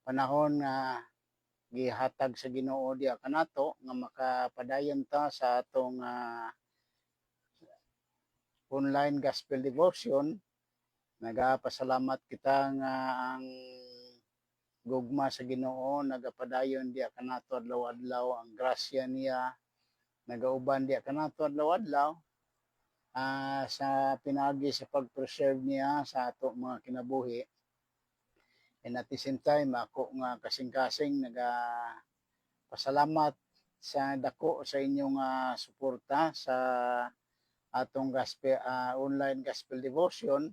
panahon nga gihatag sa Ginoo diha kanato nga makapadayon ta sa atong online gospel devotion. Nagapasalamat kita nga ang gugma sa Ginoo nagapadayon diha kanato adlaw-adlaw, ang grasya niya nagauban diha kanato adlaw-adlaw sa pinagi sa pag-preserve niya sa ato mga kinabuhi. And at the same time, ako nga kasing-kasing pasalamat sa dako sa inyong suporta sa atong gospel, online gospel devotion.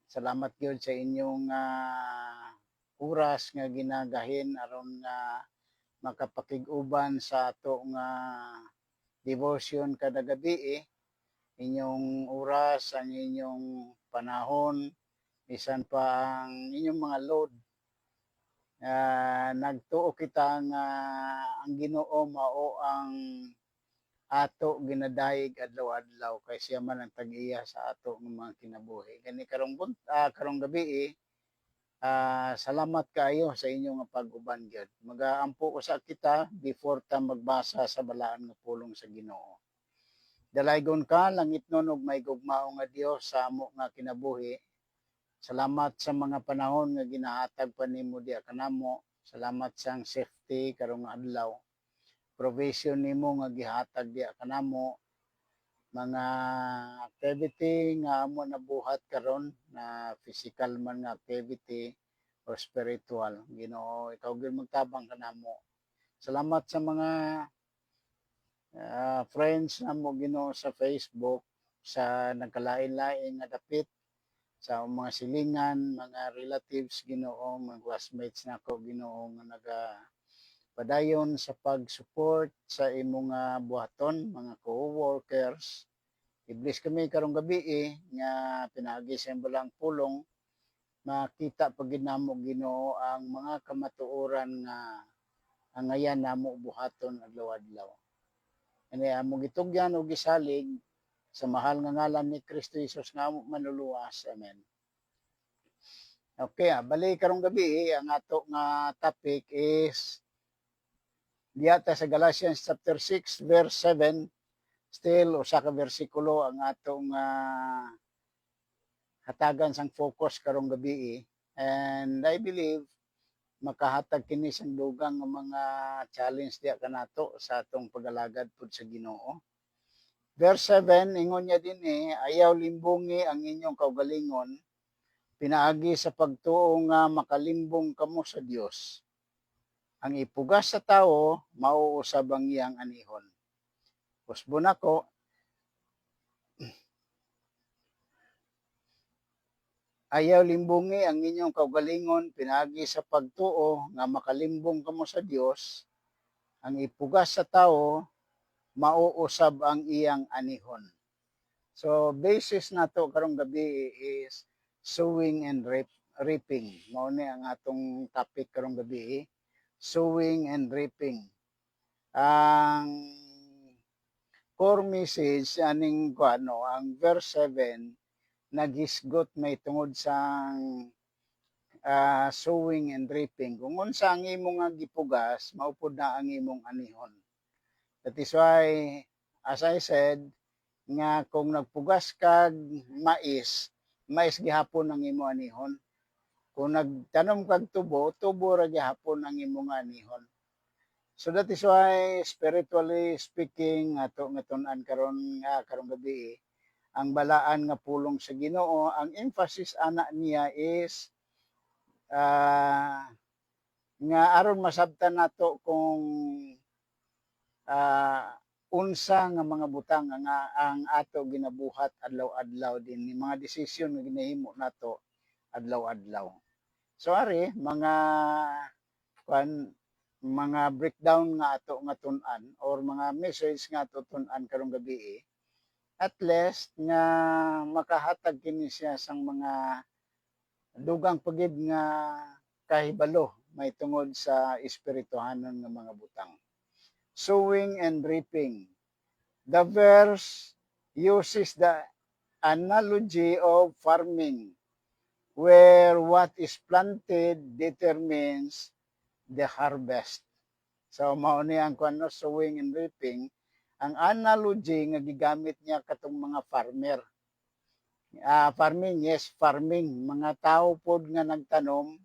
Salamat gyud sa inyong oras nga ginagahin aron nga makapakig-uban sa ato nga devotion kada gabi. Inyong oras, ang inyong panahon, bisan pa ang inyong mga load. Nagtuo kita nga ang Ginoo mao ang ato ginadayeg adlaw-adlaw kay siya man ang tag-iya sa ato ng mga kinabuhi. Gani karong gabi salamat kayo sa inyong pag-uban gyud. Magaampo ko sa kita before ta magbasa sa balaan nga pulong sa Ginoo. Dalaygon ka langitnon ug may gugmao nga Dios sa amo nga kinabuhi. Salamat sa mga panahon nga ginahatag pa nimo diha kanamo. Salamat sang safety karong adlaw. Provision nimo nga gihatag diha kanamo. Mga activity nga amo nabuhat karon na physical man nga activity o spiritual. Ginoo, ikaw gyud magtabang kanamo. Salamat sa mga friends namo Ginoo sa Facebook sa nagkalain-lain nga dapit sa mga silingan, mga relatives Ginoo, mga classmates nako Ginoo nga padayon sa pag-support sa imong buhaton, mga co-workers. I-bless kami karong gabi nga pinaagi sa imong pulong makita pag ginamo Ginoo ang mga kamatuoran nga angayan namo buhaton adlaw-adlaw. Ani amo gitugyan og gisalig sa mahal nga ngalan ni Kristo Jesus nga amo manluluwas. Amen. Okay, bali karong gabi ang ato nga topic is diya ta sa Galatians chapter 6 verse 7. Still usa ka bersikulo ang atong hatagan sang focus karong gabi and I believe makahatag kini sang dugang nga mga challenge diya kanato sa atong pagalagad pud sa Ginoo. Verse 7 ingon niya din ayaw limbungi ang inyong kaugalingon pinaagi sa pagtuo nga makalimbong kamo sa Dios. Ang ipugas sa tao mauusab ang iyang anihon. Usbon ako, ayaw limbungi ang inyong kaugalingon pinagi sa pagtuo nga makalimbong kamo sa Dios. Ang ipugas sa tao mauusab ang iyang anihon. So basis nato karong gabi is sowing and reaping. Mao ni ang atong topic karong gabi, sowing and reaping. Ang core message aning ang verse 7 naghisgot may tungod sang sowing and reaping. Kung unsa ang imong gipugas, maupod na ang imong anihon. That is why, as I said, nga kung nagpugas kag mais gihapon ang imong anihon. Kung nagtanom kag tubo ra gihapon ang imong anihon. So that is why, spiritually speaking, ato nga tun-an karon gabi, ang balaan nga pulong sa Ginoo, ang emphasis ana niya is nga aron masabtan nato kung unsa nga mga butang nga ang ato ginabuhat adlaw-adlaw din ni mga desisyon nga ginahimo nato adlaw-adlaw. So ari mga breakdown nga ato nga tun-an or mga message nga ato tun-an karong gabi at least nga makahatag kini siya sang mga dugang pagid nga kahibalo may tungod sa espirituhanon nga mga butang. Sowing and reaping. The verse uses the analogy of farming. where what is planted determines the harvest. So mao ni ang kuno sowing and reaping, ang analogy nga gigamit niya katong mga farmer. Farming, yes, farming, mga tao pod nga nagtanom,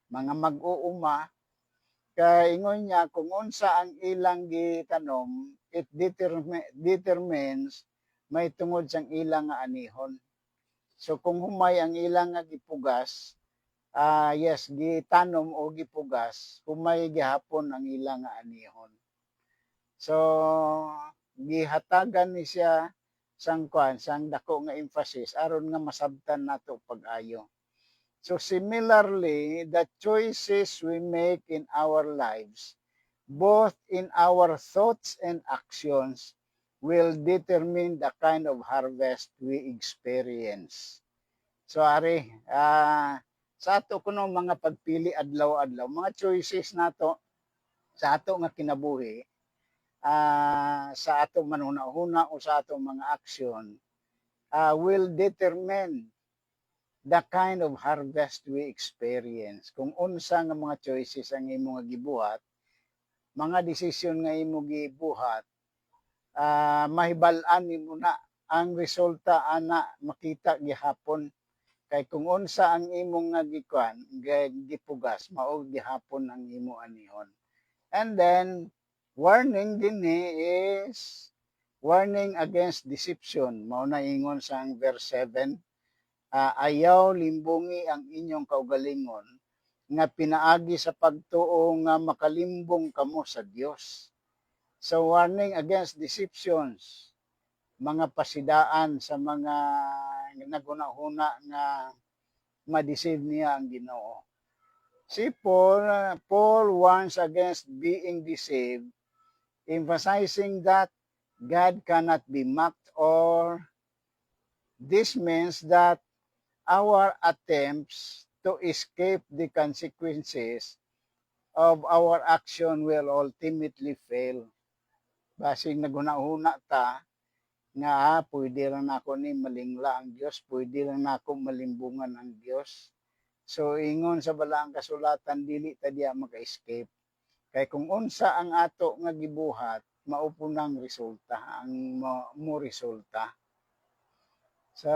mga mag-uuma, kay ingon niya kung unsa ang ilang gitanom, it determines may tungod sang ilang nga anihon. So kung humay ang ilang nga gipugas, yes, gitanom o gipugas, humay gihapon ang ilang nga anihon. So gihatagan ni siya sang kwan, sang dako nga emphasis aron nga masabtan nato pag-ayo. So similarly, the choices we make in our lives, both in our thoughts and actions, will determine the kind of harvest we experience. So ari, sa ato kuno mga pagpili adlaw-adlaw, mga choices nato sa ato nga kinabuhi, sa ato manunahuna o sa ato mga aksyon, will determine the kind of harvest we experience. Kung unsa nga mga choices ang imo nga gibuhat, mga desisyon nga imo gibuhat, mahibal-an nimo na ang resulta ana makita gihapon. Kay kung unsa ang imong nga gikuan, gipugas, mao gihapon ang imo anihon. And then warning dinhi is warning against deception. Mao na ingon sang verse 7. Ayaw limbungi ang inyong kaugalingon nga pinaagi sa pagtuo nga makalimbong kamo sa Dios. So warning against deceptions, mga pasidaan sa mga nagunahuna nga ma-deceive niya ang Ginoo. Si Paul warns against being deceived, emphasizing that God cannot be mocked, or this means that our attempts to escape the consequences of our action will ultimately fail. Basing naguna-una ta nga pwede lang nako ni malingla ang Dios, pwede lang nako malimbungan ang Dios. So ingon sa balaang kasulatan, dili ta diya maka-escape. Kay kung unsa ang ato nga gibuhat, maupo nang resulta, ang mo resulta. So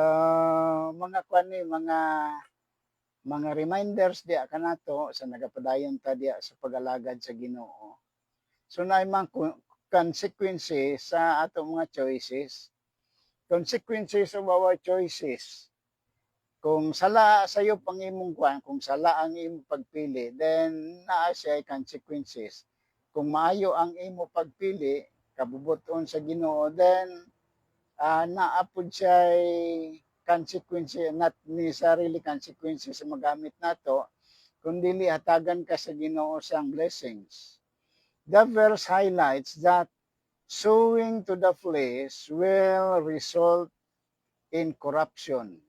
mga kwan ni mga reminders diya kanato sa nagapadayon ta diya sa pag-alagad sa Ginoo. So naay mga consequences sa ato mga choices. Consequences of our choices. Kung sala sayo pang imong kwan, kung sala ang imong pagpili, then naa siya consequences. Kung maayo ang imong pagpili, kabubuton sa Ginoo, then naapod siya consequences, not necessarily consequences sa magamit nato, kundi hatagan ka sa Ginoo sang blessings. The verse highlights that sowing to the flesh will result in corruption,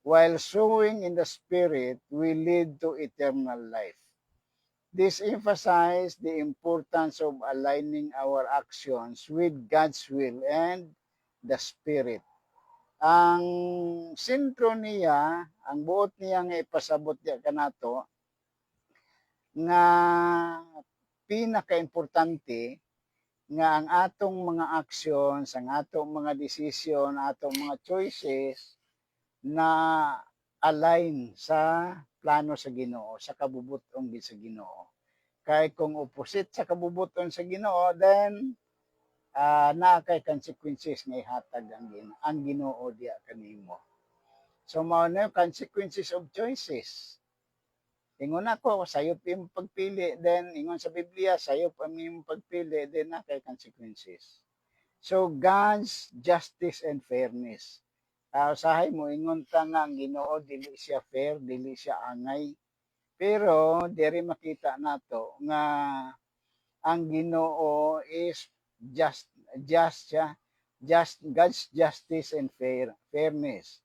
while sowing in the Spirit will lead to eternal life. This emphasizes the importance of aligning our actions with God's will and the Spirit. Ang sentro niya, ang buot niya nga ipasabot niya kanato, nga pinaka-importante nga ang atong mga actions, ang atong mga desisyon, atong mga choices na align sa plano sa Ginoo, sa kabubuton sa Ginoo. Kay kung opposite sa kabubuton sa Ginoo, then naa kay consequences nga ihatag ang Ginoo diya kanimo. So mao na consequences of choices. Ingon ako, sayop imong pagpili, then ingon sa Biblia, sayop ang imong pagpili, then na kay consequences. So God's justice and fairness. Usahay mo, ingon ta nga ang Ginoo, dili siya fair, dili siya angay. Pero, diri makita nato nga ang Ginoo is God's justice and fairness.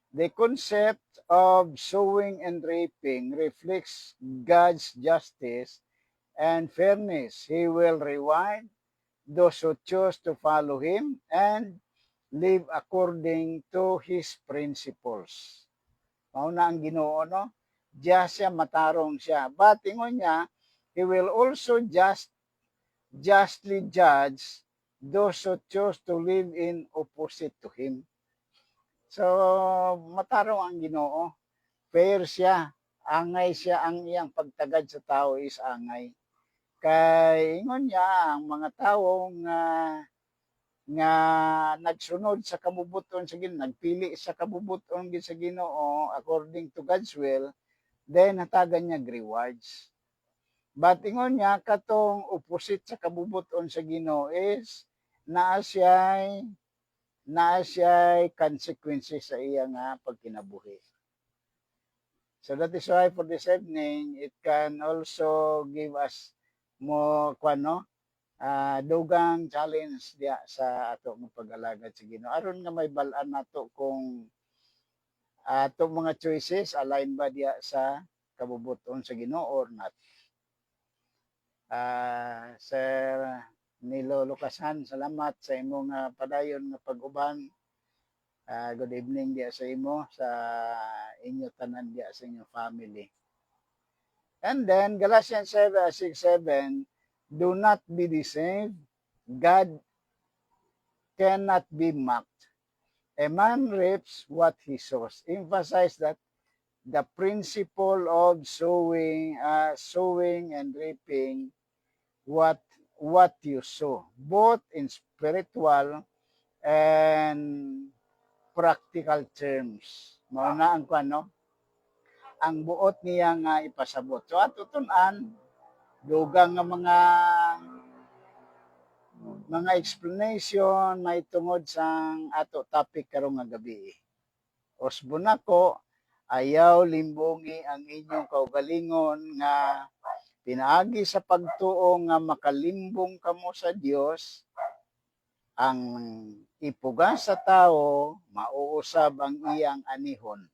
The concept of sowing and reaping reflects God's justice and fairness. He will reward those who choose to follow Him and live according to His principles. Mao na ang Ginoo, no? Just siya, matarong siya. But ingon niya, he will also justly judge those who choose to live in opposite to him. So, matarong ang Ginoo. Fair siya. Angay siya, ang iyang pagtagad sa tao is angay. Kay ingon niya ang mga tawo nga nagsunod sa kabubuton sa Ginoo, nagpili sa kabubuton gid sa Ginoo according to God's will, then hatagan niya rewards. But ingon niya katong opposite sa kabubuton sa Ginoo is naa siya'y consequences sa iya nga pagkinabuhi. So that is why for this evening, it can also give us mo dugang challenge diya sa ato ng pag-alagad sa Ginoo. Aron nga may bal-an nato kung ato mga choices align ba diya sa kabubuton sa Ginoo or not. Sir Nilo Lucasan, salamat sa imong padayon nga pag-uban. Good evening diya sa imo, sa inyo tanan diya sa inyong family. And then, Galatians 6:7, do not be deceived. God cannot be mocked. A man reaps what he sows. Emphasize that the principle of sowing and reaping what you sow, both in spiritual and practical terms. Mao na ang ang buot niya nga ipasabot. So ato tun-an dugang nga mga explanation may tungod sang ato topic karong nga gabi. Usbon nako, ayaw limbongi ang inyong kaugalingon nga pinaagi sa pagtuo nga makalimbong kamo sa Dios. Ang ipugas sa tao mauusab ang iyang anihon.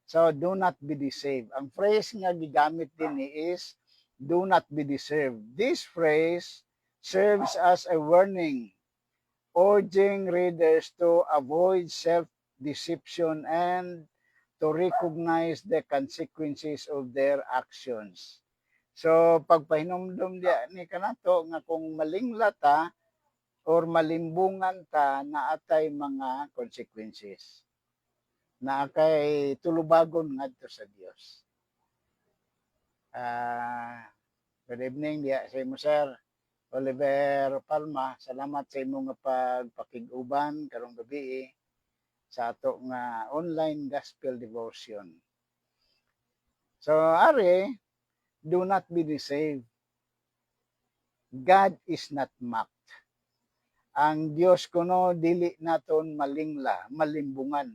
So do not be deceived. Ang phrase nga gigamit din is do not be deceived. This phrase serves as a warning, urging readers to avoid self-deception and to recognize the consequences of their actions. So pagpahinumdum diya ni kanato nga kung malingla ta or malimbungan ta na atay mga consequences. Na kay tulubagon ngadto sa Dios. Good evening diya sa imo, Sir Oliver Palma. Salamat sa imong pagpakig-uban karong gabi sa ato nga online gospel devotion. So ari, do not be deceived. God is not mocked. Ang Dios kuno dili naton malimbungan.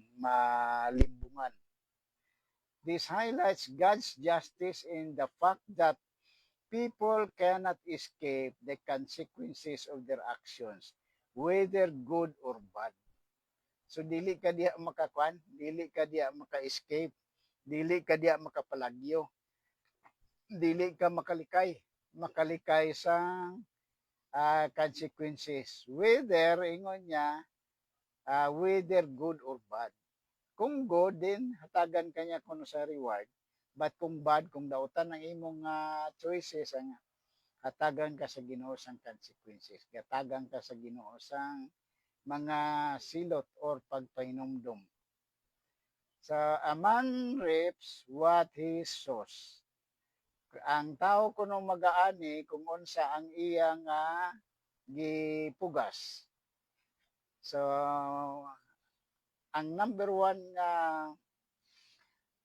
This highlights God's justice in the fact that people cannot escape the consequences of their actions, whether good or bad. So dili ka diya dili ka diya maka-escape, dili ka diya makapalagyo, dili ka makalikay sa consequences, whether ingon niya whether good or bad. Kung good, then hatagan kanya kuno sa reward. But kung bad, kung dautan ang imong choices, ang hatagan ka sa Ginoo sang consequences. Hatagan ka sa Ginoo sang mga silot or pagpahinumdum. So, a man reaps what he sows. Ang tao kuno magaani kung unsa ang iyang gipugas. So, ang number one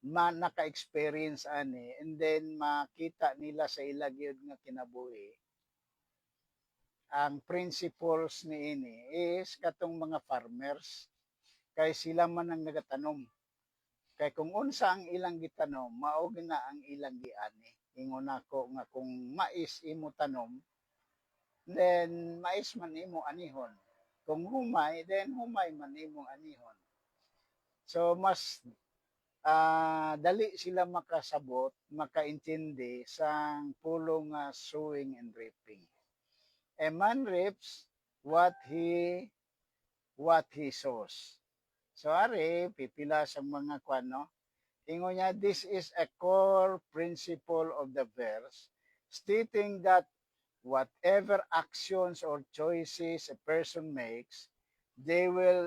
naka-experience ani, and then makita nila sa ila gyud nga kinabuhi, ang principles niini is katong mga farmers, kay sila man ang nagatanom. Kay kung unsa ang ilang gitanom, mao na ang ilang giani. Ingon ako nga kung mais imo tanom, then mais man imo anihon. Kung humay, then humay man imo anihon. So mas dali sila makasabot, makaintindi sa pulong sowing and reaping. A man reaps what he sows. So ari pipila sa mga kwan no. Ingon niya, this is a core principle of the verse, stating that whatever actions or choices a person makes, they will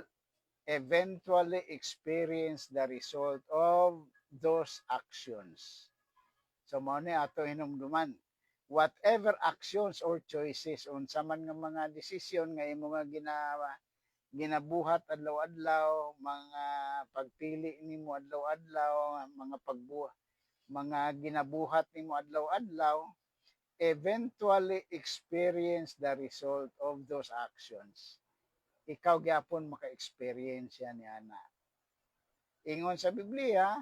eventually experience the result of those actions. So mao ni ato hinumduman. Whatever actions or choices unsa man nga mga desisyon nga imo nga ginabuhat adlaw-adlaw, mga pagpili nimo adlaw-adlaw, mga ginabuhat nimo adlaw-adlaw, eventually experience the result of those actions. Ikaw gyapon maka-experience yan ni ana. Ingon sa Biblia,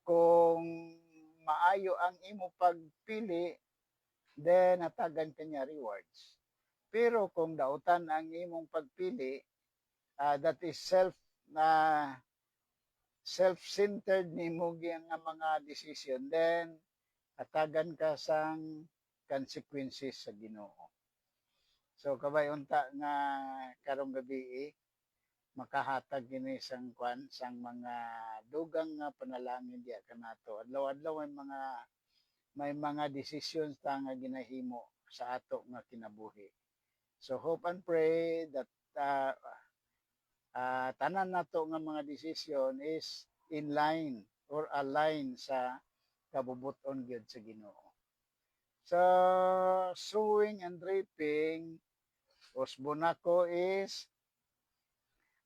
kung maayo ang imo pagpili, then hatagan kanya rewards. Pero kung dautan ang imong pagpili, that is uh, self-centered nimo nga mga decision, then hatagan ka sang consequences sa Ginoo. So kabay unta nga karong gabi makahatag kini sang kwan sang mga dugang nga panalangin diya kanato. Adlaw-adlaw may mga decisions ta nga ginahimo sa ato nga kinabuhi. So hope and pray that tanan nato nga mga decision is in line or align sa kabubuton gyud sa Ginoo. So sowing and reaping, usbonako is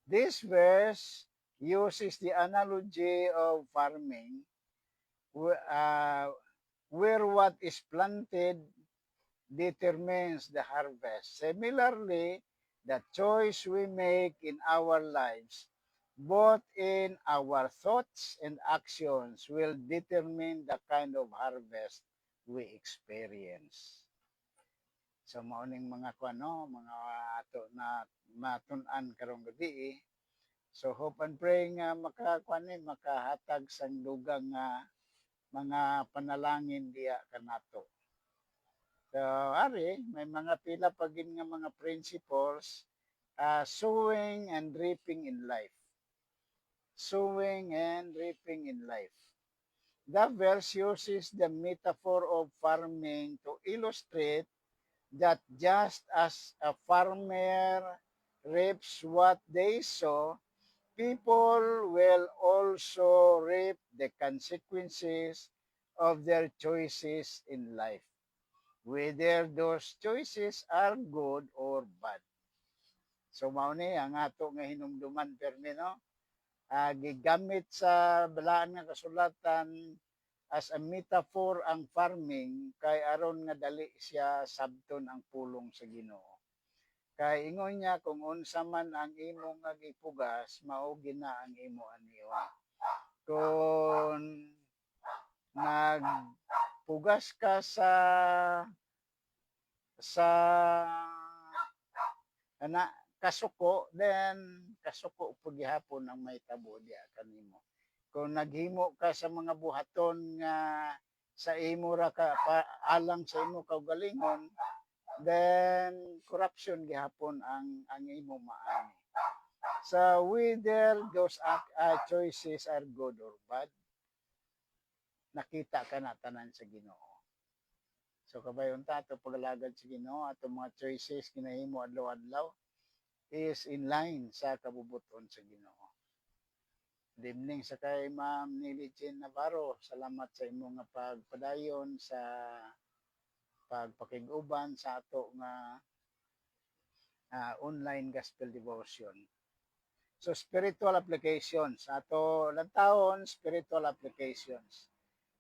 this verse uses the analogy of farming where what is planted determines the harvest. Similarly, the choice we make in our lives, both in our thoughts and actions, will determine the kind of harvest we experience. So mauning mga kuano, mga ato na matun-an karong gabi. So hope and pray nga makahatag sang dugang nga mga panalangin diya kanato. So, ari, may mga pila pagin nga mga principles, sowing and reaping in life. Sowing and reaping in life. The verse uses the metaphor of farming to illustrate that just as a farmer reaps what they sow, people will also reap the consequences of their choices in life, whether those choices are good or bad. So mao ni ang ato nga hinumduman permi no. Gigamit sa balaan nga kasulatan as a metaphor ang farming kay aron nga dali siya sabton ang pulong sa Ginoo. Kay ingon niya kung unsa man ang imo nga gipugas mao gina ang imo aniwa. Kung nagpugas ka sa kasuko, then kasuko po gihapon ang may tabo diya kanimo. Kung naghimo ka sa mga buhaton nga sa imo ra ka alang sa imo kaugalingon, then corruption gihapon ang imo maani. So whether those choices are good or bad, nakita ka na tanan sa Ginoo. So kabayon ta ato pagalagad sa Ginoo ato mga choices ginahimo adlaw-adlaw is in line sa kabubuton sa Ginoo. Dimning sa kay Ma'am Nili Jean Navarro, salamat sa imo nga pagpadayon sa pagpakig-uban sa ato nga online gospel devotion. So spiritual applications, ato lantawon spiritual applications.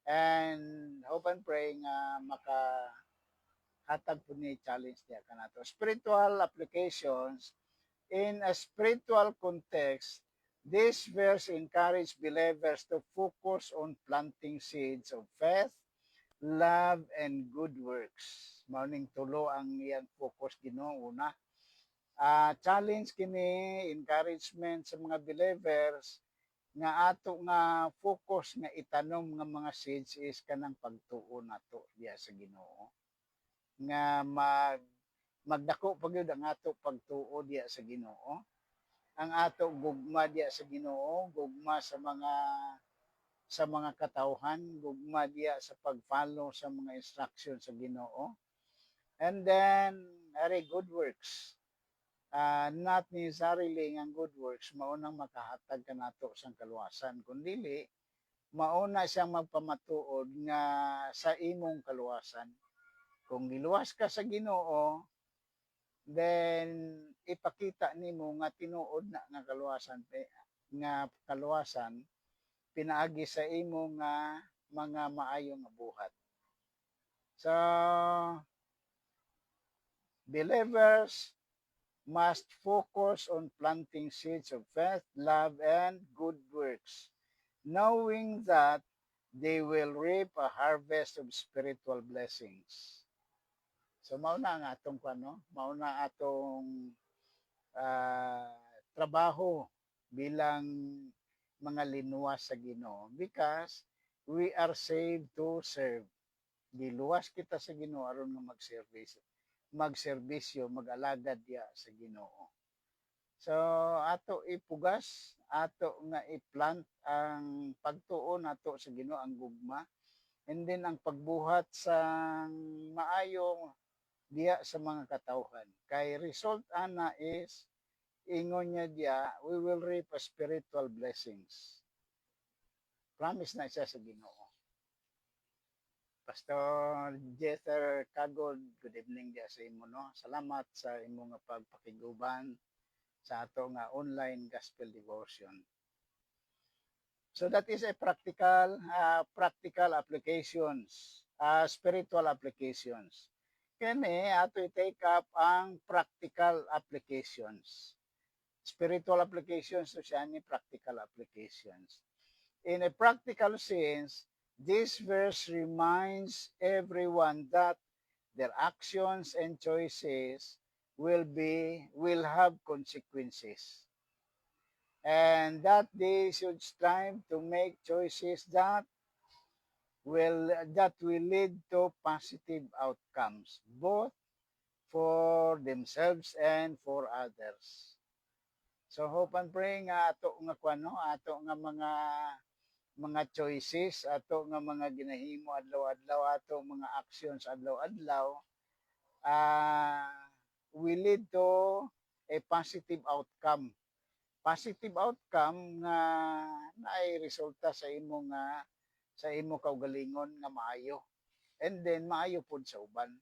And hope and pray nga makahatag po ni challenge niya kanato. Spiritual applications. In a spiritual context, this verse encourages believers to focus on planting seeds of faith, love, and good works. Mauning tulo ang iyang focus Ginoo una. Challenge kini, encouragement sa mga believers nga ato nga focus nga itanom nga mga seeds is kanang pagtuo nato diya sa Ginoo. Nga magdako pa gyud ang ato pagtuo diya sa Ginoo. ang ato gugma diya sa Ginoo, gugma sa mga katawhan, gugma diya sa pag-follow sa mga instruction sa Ginoo. And then, very good works. Not necessarily ang good works, maunang makahatag ka nato sa kaluwasan, kundi mauna siyang magpamatuod nga sa imong kaluwasan. Kung giluwas ka sa Ginoo, then ipakita nimo nga tinuod na nga kaluwasan pinaagi sa imo nga mga maayong buhat. So, believers must focus on planting seeds of faith, love, and good works, knowing that they will reap a harvest of spiritual blessings. So mauna ang atong mauna atong trabaho bilang mga linuwas sa Ginoo because we are saved to serve. Giluwas kita sa Ginoo aron nga magserbisyo, mag-alagad diya sa Ginoo. So ato ipugas, ato nga i-plant ang pagtuon nato sa Ginoo, ang gugma, and then ang pagbuhat sa maayo diya sa mga katawhan. Kay result ana is ingon niya diya, we will reap a spiritual blessings. Promise na siya sa Ginoo. Pastor Jether Kagod, good evening diya sa imo no. Salamat sa imo nga pagpakiguban sa ato nga online gospel devotion. So that is a practical applications, spiritual applications. Kani ato i-take up ang practical applications. Spiritual applications so siya ni practical applications. In a practical sense, this verse reminds everyone that their actions and choices will have consequences. And that they should strive to make choices that will lead to positive outcomes, both for themselves and for others. So hope and pray nga ato nga ato nga mga choices, ato nga mga ginahimo adlaw-adlaw, ato mga actions adlaw-adlaw will lead to a positive outcome. Positive outcome nga naay resulta sa imo kaugalingon nga maayo. And then maayo pud sa uban.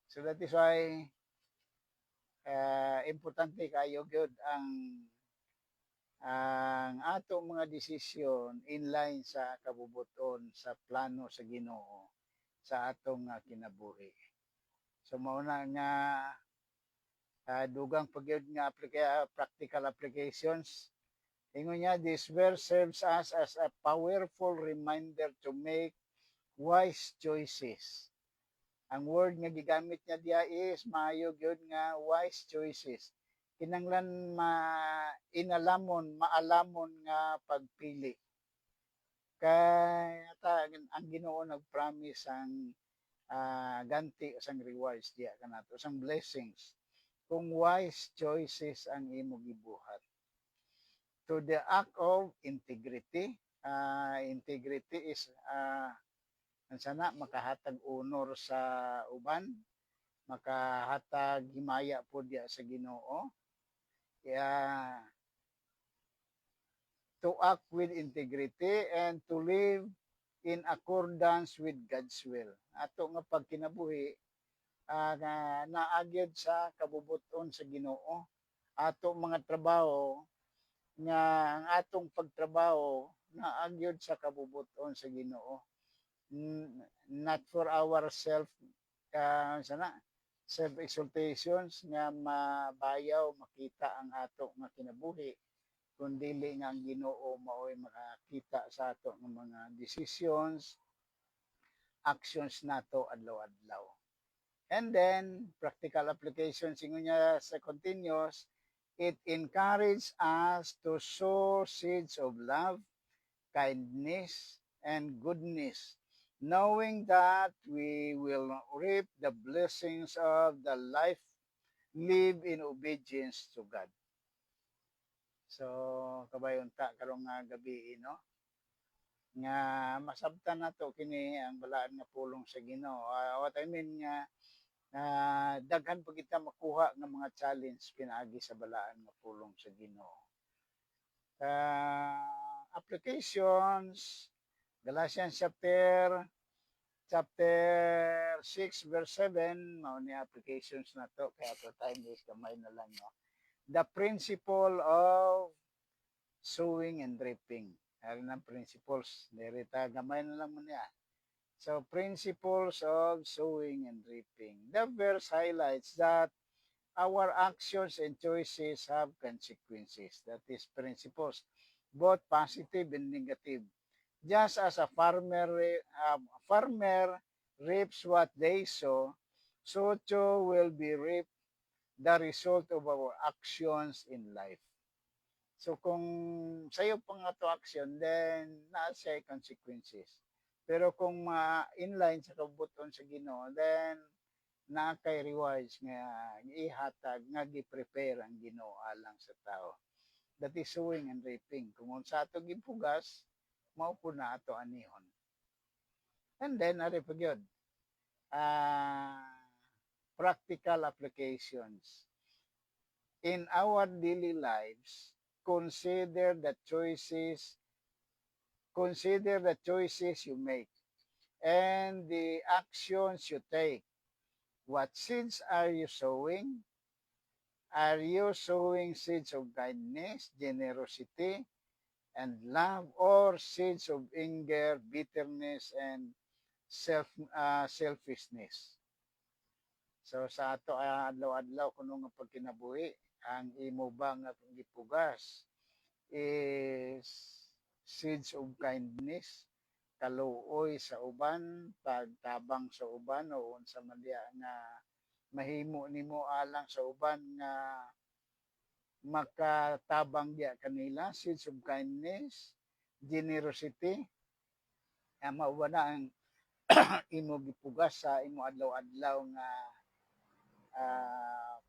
So that is why importante kayo gyud ang ato mga desisyon in line sa kabubuton sa plano sa Ginoo sa atong kinabuhi. So mauna nga dugang pagyud nga practical applications. Ingon niya, this verse serves us as a powerful reminder to make wise choices. Ang word nga gigamit niya diya is maayo gyud nga wise choices. Kinanglan maalamon nga pagpili. Kay ang Ginoo nagpromise ang ganti sang rewards diya kanato, sang blessings kung wise choices ang imo gibuhat. To the act of integrity, integrity is sana makahatag honor sa uban, makahatag himaya po diya sa Ginoo. To act with integrity and to live in accordance with God's will. Ato nga pagkinabuhi naagyod sa kabubuton sa Ginoo. Ato mga trabaho nga ang atong pagtrabaho naagyod sa kabubuton sa Ginoo. Not for our self-exaltations nga mabayaw makita ang ato nga kinabuhi, kundi nga ang Ginoo mao'y makakita sa ato ng mga decisions, actions nato adlaw-adlaw. And then, practical applications, ingon niya sa continuous, it encourages us to sow seeds of love, kindness, and goodness, knowing that we will reap the blessings of the life lived in obedience to God. So kabayunta karong nga gabi no nga masabtan nato kini ang balaan nga pulong sa Ginoo. What I mean nga daghan pa kita makuha ng mga challenge pinaagi sa balaan nga pulong sa Ginoo. Applications, Galatians chapter 6 verse 7, mao ni applications na to kaya to time is kamay na lang no. The principle of sowing and reaping. Ano na principles? Nerita gamay na lang mo niya. So principles of sowing and reaping. The verse highlights that our actions and choices have consequences. That is principles, both positive and negative. Just as a farmer reaps what they sow, so too will be reaped the result of our actions in life. So kung sayo pang ato action, then naa siya consequences. Pero kung inline sa kabuton sa Ginoo, then na kay rewards nga ihatag nga gi-prepare ang Ginoo alang sa tao. That is sowing and reaping. Kung unsa ato gipugas, mao po na ato anihon. And then ari pa gyud. Practical applications. In our daily lives, consider the choices you make and the actions you take. What seeds are you sowing? Are you sowing seeds of kindness, generosity, and love, or seeds of anger, bitterness, and selfishness? So sa ato adlaw-adlaw kuno nga pagkinabuhi, ang imo ba nga gipugas is seeds of kindness, kaluoy sa uban, pagtabang sa uban o unsa man diya nga mahimo nimo alang sa uban nga makatabang diya kanila, seeds of kindness, generosity, mao ba na ang imo gipugas sa imo adlaw-adlaw nga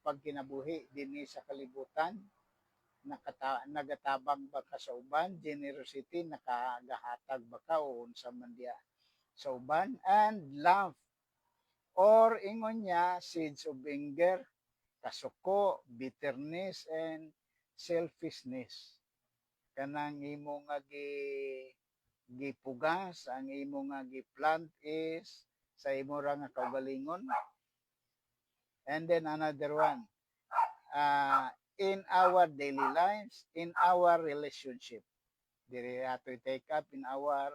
pagkinabuhi dinhi sa kalibutan. Nagatabang ba ka sa uban, generosity, nakagahatag ba ka o unsa man diya sa uban, and love or ingon niya seeds of anger, kasuko, bitterness, and selfishness. Kanang imo nga gipugas, ang imo nga giplant is sa imo ra nga kaugalingon. And then another one, in our daily lives, in our relationship. Diri ato take up in our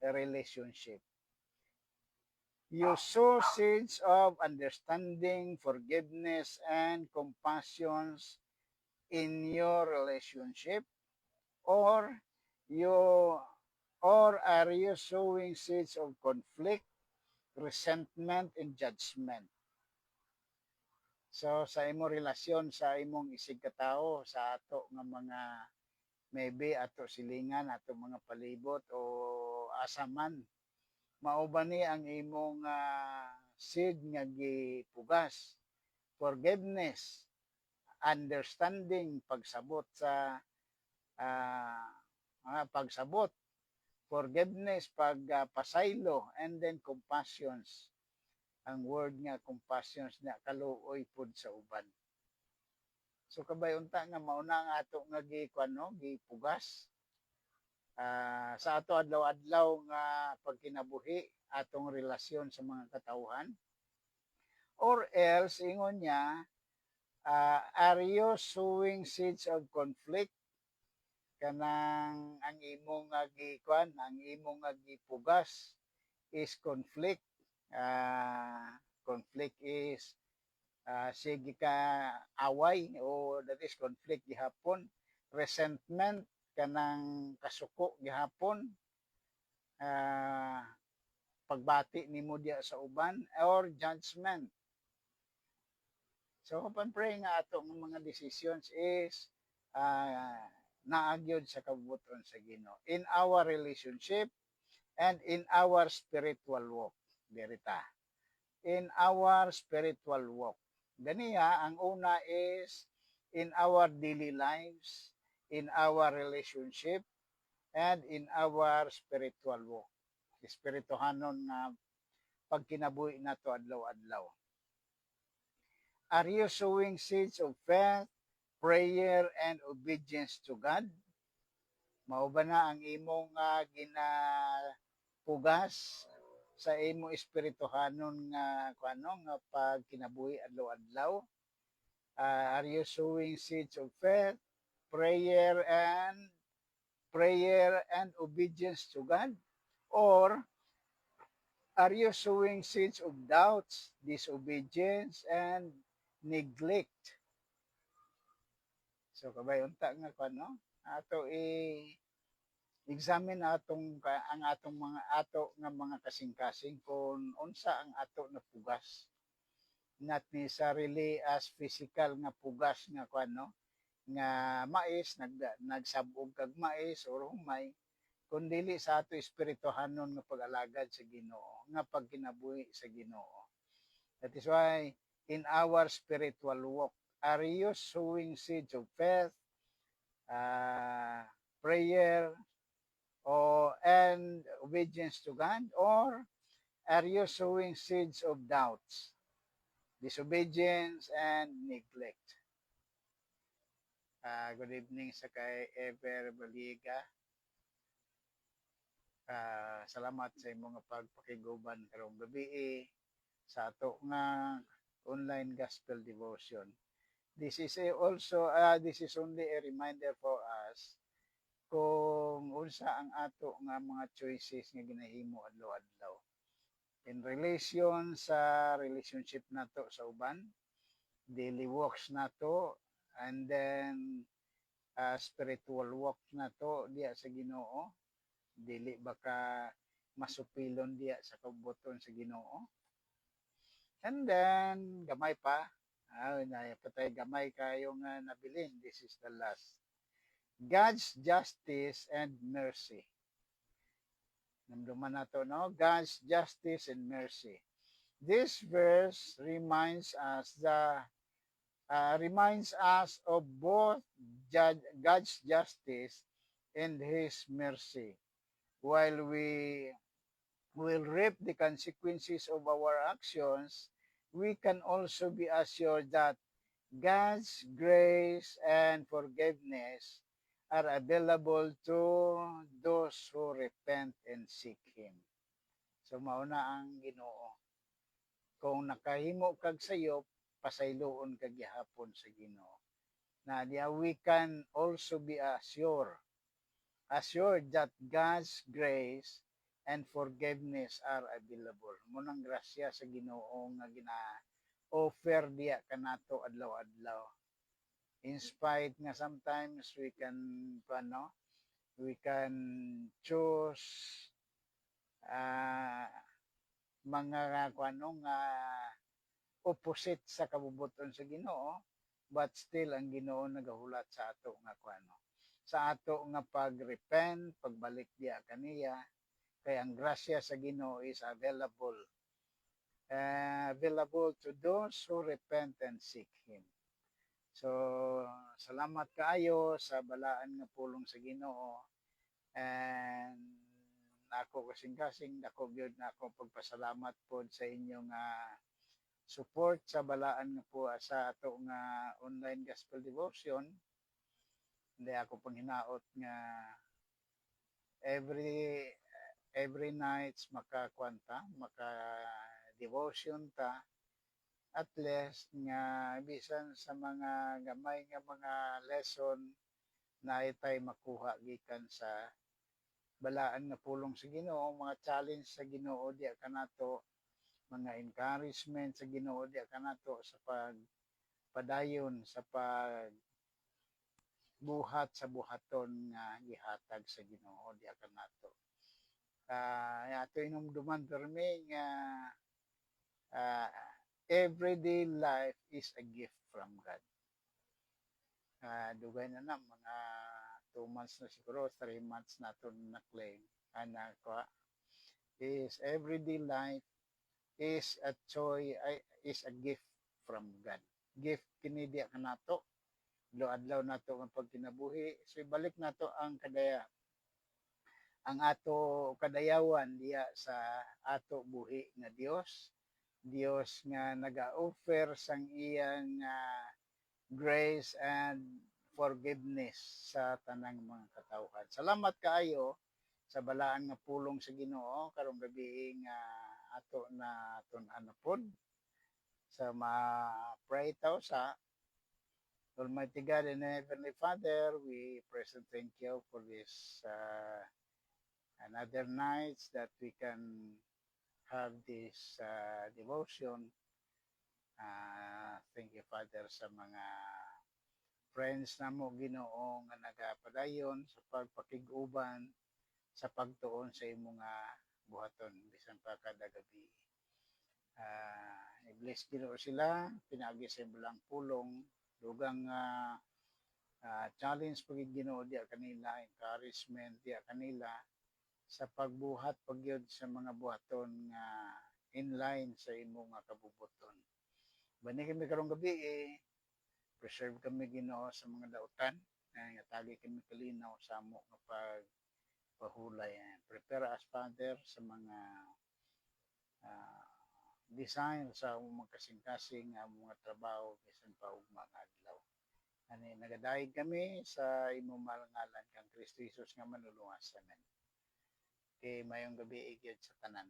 relationship. You sow seeds of understanding, forgiveness, and compassion in your relationship, or are you sowing seeds of conflict, resentment, and judgment? So sa imong relasyon sa imong isig katao, sa ato nga mga maybe ato silingan, ato mga palibot o asaman, mao ba ni ang imong seed nga gipugas? Forgiveness, understanding, pagsabot sa pagsabot, forgiveness, pagpasaylo, and then compassions. Ang word nga compassions na kaluoy pud sa uban. So kabayunta nga mauna nga ato nga gipugas sa ato adlaw-adlaw nga pagkinabuhi, atong relasyon sa mga katawhan. Or else ingon niya, are you sowing seeds of conflict? Kanang ang imong nga ang imong nga gipugas is conflict. Conflict is sige ka away o that is conflict gihapon. Resentment, kanang kasuko gihapon. Pagbati nimo diya sa uban, or judgment. So pray nga ato ng mga decisions is naagyod sa kabubuton sa Ginoo in our relationship and in our spiritual walk. Derita. In our spiritual walk. Ganiya, ang una is in our daily lives, in our relationship and in our spiritual walk. Espirituhanon nga pagkinabuhi nato adlaw-adlaw. Are you sowing seeds of faith, prayer, and obedience to God? Mao ba na ang imong ginapugas sa imong espirituhanon nga kuano nga pagkinabuhi adlaw-adlaw? Are you sowing seeds of faith, prayer and obedience to God? Or are you sowing seeds of doubts, disobedience, and neglect? So kabay unta nga kuno ato examine ang atong mga kasing-kasing kung unsa ang ato na pugas, not necessarily as physical nga pugas nga kuno nga mais nagsabog kag mais or humay, kundili sa ato espirituhanon nga pag-alagad sa Ginoo nga pagkinabuhi sa Ginoo. That is why in our spiritual walk, are you sowing seeds of faith, prayer, and obedience to God, or are you sowing seeds of doubts, disobedience, and neglect? Good evening sa kay Ever Baliga. Salamat sa imong pagpakiguban karong gabi sa ato nga online gospel devotion. This is only a reminder for us kung unsa ang ato nga mga choices nga ginahimo adlaw-adlaw in relation sa relationship nato sa uban, daily walks nato, and then spiritual walk nato diya sa Ginoo, dili baka masupilon diya sa kabuton sa Ginoo. And then gamay pa patay gamay kayo nga nabilin. This is the last. God's justice and mercy. Namduman nato, no? God's justice and mercy. This verse reminds us of both God's justice and His mercy. While we will reap the consequences of our actions, we can also be assured that God's grace and forgiveness are available to those who repent and seek Him. So mauna ang Ginoo. Kung nakahimo kag sayop, pasayloon kag gihapon sa Ginoo. Na we can also be assured that God's grace and forgiveness are available. Munang grasya sa Ginoo nga gina-offer diya kanato adlaw-adlaw. In spite nga sometimes we can choose mga nga opposite sa kabubuton sa Ginoo, but still ang Ginoo nagahulat sa ato nga sa ato nga pag-repent, pagbalik diya kaniya, kay ang grasya sa Ginoo is available to those who repent and seek Him. So, salamat kaayo sa balaan nga pulong sa Ginoo, and ako kasing-kasing dako gyud na ako pagpasalamat pod sa inyong support sa balaan nga po sa ato nga online gospel devotion. Hindi ako panghinaot nga every nights maka devotion ta, at least nga bisan sa mga gamay nga mga lesson na itay makuha gikan sa balaan nga pulong sa Ginoo, mga challenge sa Ginoo diya kanato, mga encouragement sa Ginoo diya kanato sa pagpadayon sa buhat sa buhaton nga gihatag sa Ginoo diya kanato. Ato inumduman permi nga everyday life is a gift from God. Dugay na mga 2 months na siguro, 3 months na ito na-claim. Is everyday life is a gift from God. Gift kini diya kanato. adlaw nato ang pagkinabuhi. So ibalik nato ang ato kadayawan diya sa ato buhi nga Dios. Dios nga naga-offer sang iyang grace and forgiveness sa tanang mga katawhan. Salamat kaayo sa balaan nga pulong sa Ginoo karong gabi nga ato na tun-an pod sa ma-pray taw sa Almighty God and Heavenly Father. We praise and thank you for this another nights that we can have this devotion. Thank you, Father, sa mga friends na mo Ginoo nga nagapadayon sa pagpakig-uban sa pagtuon sa imong buhaton bisan pa kada gabi. I-bless Ginoo sila, pinagi sa ilang pulong, dugang challenge pag Ginoo diya kanila, encouragement diya kanila sa pagbuhat pagyud sa mga buhaton nga in line sa imong kabubuton. Bani kami karong gabi preserve kami Ginoo sa mga dautan, nga tagi kami kalinaw sa amo nga pagpahulay. Prepare us, Father, sa mga design sa mga kasing-kasing mga trabaho bisan pa og mga adlaw. Ani nagadayeg kami sa imong ngalan kang Kristo Jesus nga manluluwas. Amen. Kay mayong gabi gyud sa tanan.